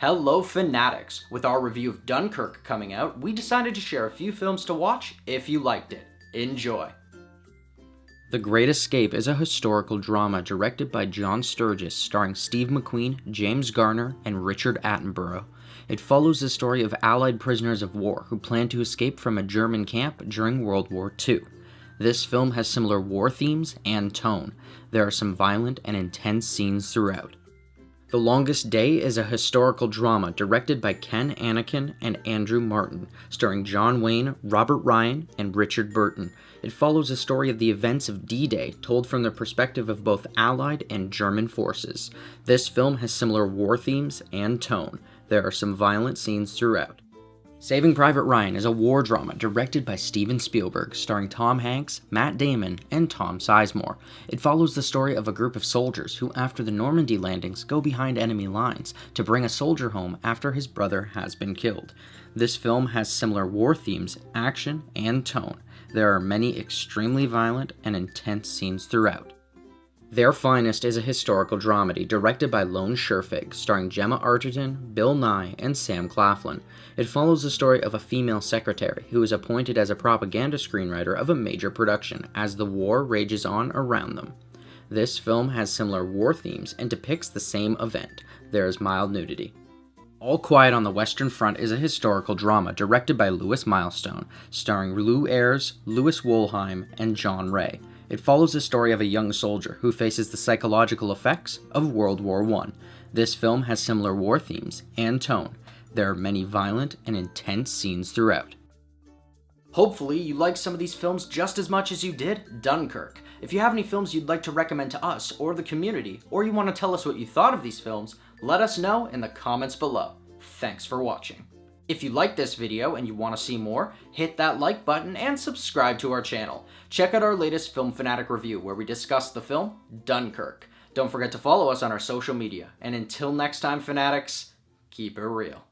Hello Fanatics! With our review of Dunkirk coming out, we decided to share a few films to watch if you liked it. Enjoy! The Great Escape is a historical drama directed by John Sturges starring Steve McQueen, James Garner, and Richard Attenborough. It follows the story of Allied prisoners of war who plan to escape from a German camp during World War II. This film has similar war themes and tone. There are some violent and intense scenes throughout. The Longest Day is a historical drama directed by Ken Anakin and Andrew Martin, starring John Wayne, Robert Ryan, and Richard Burton. It follows a story of the events of D-Day, told from the perspective of both Allied and German forces. This film has similar war themes and tone. There are some violent scenes throughout. Saving Private Ryan is a war drama directed by Steven Spielberg, starring Tom Hanks, Matt Damon, and Tom Sizemore. It follows the story of a group of soldiers who, after the Normandy landings, go behind enemy lines to bring a soldier home after his brother has been killed. This film has similar war themes, action, and tone. There are many extremely violent and intense scenes throughout. Their Finest is a historical dramedy directed by Lone Scherfig, starring Gemma Arterton, Bill Nye, and Sam Claflin. It follows the story of a female secretary who is appointed as a propaganda screenwriter of a major production as the war rages on around them. This film has similar war themes and depicts the same event. There is mild nudity. All Quiet on the Western Front is a historical drama directed by Louis Milestone, starring Lou Ayres, Louis Wolheim, and John Ray. It follows the story of a young soldier who faces the psychological effects of World War I. This film has similar war themes and tone. There are many violent and intense scenes throughout. Hopefully you liked some of these films just as much as you did Dunkirk. If you have any films you'd like to recommend to us or the community, or you want to tell us what you thought of these films, let us know in the comments below. Thanks for watching. If you liked this video and you want to see more, hit that like button and subscribe to our channel. Check out our latest Film Fanatic review where we discuss the film Dunkirk. Don't forget to follow us on our social media. And until next time, Fanatics, keep it real.